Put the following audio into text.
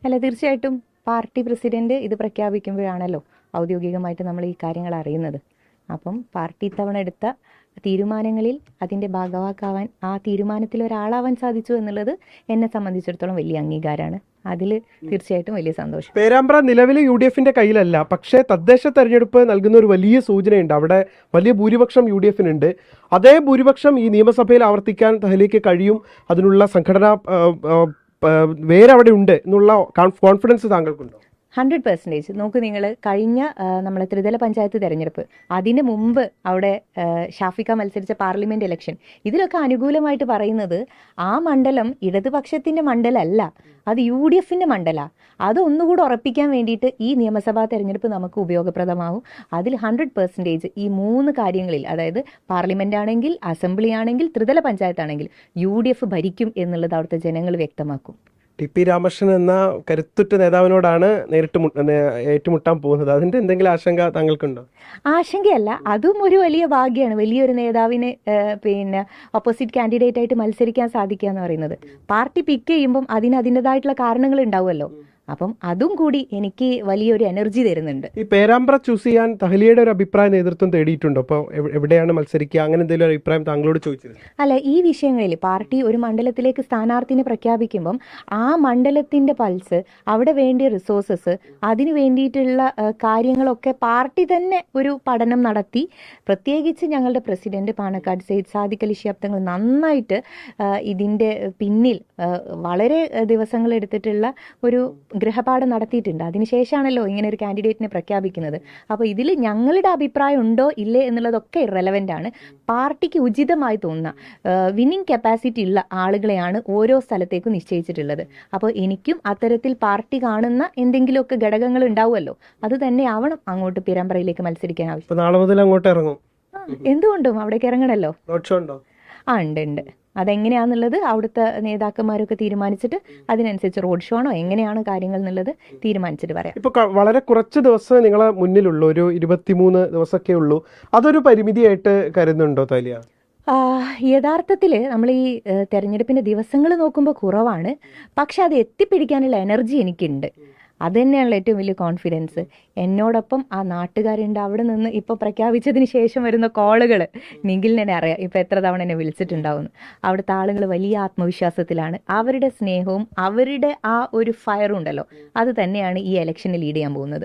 അല്ല, തീർച്ചയായിട്ടും party president ഇത് പ്രഖ്യാപിക്കുമ്പോഴാണല്ലോ ഔദ്യോഗികമായിട്ട് നമ്മൾ ഈ കാര്യങ്ങൾ അറിയുന്നത്. അപ്പം പാർട്ടി ഇത്തവണ എടുത്ത തീരുമാനങ്ങളിൽ അതിൻ്റെ ഭാഗവാക്കാവാൻ, ആ തീരുമാനത്തിൽ ഒരാളാവാൻ സാധിച്ചു എന്നുള്ളത് എന്നെ സംബന്ധിച്ചിടത്തോളം വലിയ അംഗീകാരമാണ്. അതിൽ തീർച്ചയായിട്ടും വലിയ സന്തോഷം. പേരാമ്പ്ര നിലവിൽ UDF-ന്റെ കയ്യിലല്ല, പക്ഷേ തദ്ദേശ തെരഞ്ഞെടുപ്പ് നൽകുന്ന ഒരു വലിയ സൂചനയുണ്ട്. അവിടെ വലിയ ഭൂരിപക്ഷം UDF-നുണ്ട്. അതേ ഭൂരിപക്ഷം ഈ നിയമസഭയിൽ ആവർത്തിക്കാൻ തഹ്‌ലീക്ക് കഴിയും, അതിനുള്ള സംഘടനാ വേരവിടെ ഉണ്ട് എന്നുള്ള കോൺഫിഡൻസ് താങ്കൾക്കുണ്ടോ? 100% നോക്ക് നിങ്ങൾ, കഴിഞ്ഞ നമ്മളെ ത്രിതല പഞ്ചായത്ത് തെരഞ്ഞെടുപ്പ്, അതിന് മുമ്പ് അവിടെ ഷാഫിക്ക മത്സരിച്ച പാർലമെന്റ് ഇലക്ഷൻ, ഇതിലൊക്കെ അനുകൂലമായിട്ട് പറയുന്നത് ആ മണ്ഡലം ഇടതുപക്ഷത്തിന്റെ മണ്ഡലമല്ല, അത് UDF-ന്റെ മണ്ഡലമാണ്. അതൊന്നുകൂടെ ഉറപ്പിക്കാൻ വേണ്ടിയിട്ട് ഈ നിയമസഭാ തെരഞ്ഞെടുപ്പ് നമുക്ക് ഉപയോഗപ്രദമാവും. അതിൽ 100% ഈ 3 കാര്യങ്ങളിൽ, അതായത് പാർലമെന്റ് ആണെങ്കിൽ, അസംബ്ലി ആണെങ്കിൽ, ത്രിതല പഞ്ചായത്താണെങ്കിൽ UDF ഭരിക്കും എന്നുള്ളത് അവിടുത്തെ ജനങ്ങൾ വ്യക്തമാക്കും. TP രാമകൃഷ്ണൻ എന്ന കരുത്തുറ്റ നേതാവിനോടാണ് നേരിട്ട് ഏറ്റുമുട്ടാൻ പോകുന്നത്. അതിന്റെ എന്തെങ്കിലും ആശങ്ക താങ്കൾക്കുണ്ടോ? ആശങ്കയല്ല, അതും ഒരു വലിയ ഭാഗ്യമാണ്. വലിയൊരു നേതാവിന് ഓപ്പോസിറ്റ് കാൻഡിഡേറ്റ് ആയിട്ട് മത്സരിക്കാൻ സാധിക്കുക എന്ന് പറയുന്നത്. പാർട്ടി പിക്ക് ചെയ്യുമ്പം അതിൻ്റെതായിട്ടുള്ള കാരണങ്ങൾ ഉണ്ടാവുമല്ലോ. അപ്പം അതും കൂടി എനിക്ക് വലിയൊരു എനർജി തരുന്നുണ്ട്. ഈ പേരാമ്പ്ര ചൂസ് ചെയ്യാൻ തഹ്‌ലിയുടെ ഒരു അഭിപ്രായ നേതൃത്വം തേടിയിട്ടുണ്ടോ? അപ്പോൾ എവിടെയാണ് മത്സരിക്കുക, അങ്ങനെ എന്തെങ്കിലും ഒരു അഭിപ്രായം താങ്കളോട് ചോദിച്ചത്? അല്ല, ഈ വിഷയങ്ങളിൽ പാർട്ടി ഒരു മണ്ഡലത്തിലേക്ക് സ്ഥാനാർത്ഥിനെ പ്രഖ്യാപിക്കുമ്പം ആ മണ്ഡലത്തിന്റെ പൾസ്, അവിടെ വേണ്ടിയ റിസോഴ്സസ്, അതിന് വേണ്ടിയിട്ടുള്ള കാര്യങ്ങളൊക്കെ പാർട്ടി തന്നെ ഒരു പഠനം നടത്തി, പ്രത്യേകിച്ച് ഞങ്ങളുടെ പ്രസിഡന്റ് പാണക്കാട് സെയ്ദ് സാദിഖ് അലി ശിഹാബ് തങ്ങൾ നന്നായിട്ട് ഇതിൻ്റെ പിന്നിൽ വളരെ ദിവസങ്ങൾ എടുത്തിട്ടുള്ള ഒരു ഗൃഹപാഠം നടത്തിയിട്ടുണ്ട്. അതിനുശേഷമാണല്ലോ ഇങ്ങനെ ഒരു കാൻഡിഡേറ്റിനെ പ്രഖ്യാപിക്കുന്നത്. അപ്പോൾ ഇതിൽ ഞങ്ങളുടെ അഭിപ്രായം ഉണ്ടോ ഇല്ലേ എന്നുള്ളതൊക്കെ ഇറലവൻ്റ് ആണ്. പാർട്ടിക്ക് ഉചിതമായി തോന്നുന്ന വിന്നിങ് കപ്പാസിറ്റി ഉള്ള ആളുകളെയാണ് ഓരോ സ്ഥലത്തേക്കും നിശ്ചയിച്ചിട്ടുള്ളത്. അപ്പോൾ എനിക്കും അത്തരത്തിൽ പാർട്ടി കാണുന്ന എന്തെങ്കിലുമൊക്കെ ഘടകങ്ങൾ ഉണ്ടാവുമല്ലോ, അത് തന്നെ ആവണം അങ്ങോട്ട് പേരാമ്പ്രയിലേക്ക് മത്സരിക്കാൻ ആവശ്യം. നാളെ മുതൽ അങ്ങോട്ട് ഇറങ്ങും. എന്തുകൊണ്ടും അവിടേക്ക് ഇറങ്ങണല്ലോ. ഉണ്ട്. അതെങ്ങനെയാണെന്നുള്ളത് അവിടുത്തെ നേതാക്കന്മാരൊക്കെ തീരുമാനിച്ചിട്ട് അതിനനുസരിച്ച് റോഡ് ഷോ ആണോ എങ്ങനെയാണ് കാര്യങ്ങൾ എന്നുള്ളത് തീരുമാനിച്ചിട്ട് പറയാം. ഇപ്പൊ വളരെ കുറച്ച് ദിവസം നിങ്ങളെ മുന്നിലുള്ളൂ, ഒരു 23 ദിവസമൊക്കെ ഉള്ളൂ. അതൊരു പരിമിതിയായിട്ട് കരുതുന്നുണ്ടോ തഹ്‌ലിയ? യഥാർത്ഥത്തിൽ നമ്മൾ ഈ തെരഞ്ഞെടുപ്പിൻ്റെ ദിവസങ്ങൾ നോക്കുമ്പോൾ കുറവാണ്, പക്ഷെ അത് എത്തിപ്പിടിക്കാനുള്ള എനർജി എനിക്കുണ്ട്. അത് തന്നെയാണല്ലോ ഏറ്റവും വലിയ കോൺഫിഡൻസ്. എന്നോടൊപ്പം ആ നാട്ടുകാരുണ്ട്. അവിടെ നിന്ന് ഇപ്പോൾ പ്രഖ്യാപിച്ചതിന് ശേഷം വരുന്ന കോളുകൾ നിഖിലിനെ അറിയാം, ഇപ്പോൾ എത്ര തവണ എന്നെ വിളിച്ചിട്ടുണ്ടാവുന്നു. അവിടുത്തെ ആളുകൾ വലിയ ആത്മവിശ്വാസത്തിലാണ്. അവരുടെ സ്നേഹവും അവരുടെ ആ ഒരു ഫയറും ഉണ്ടല്ലോ, അത് തന്നെയാണ് ഈ ഇലക്ഷനെ ലീഡ് ചെയ്യാൻ പോകുന്നത്.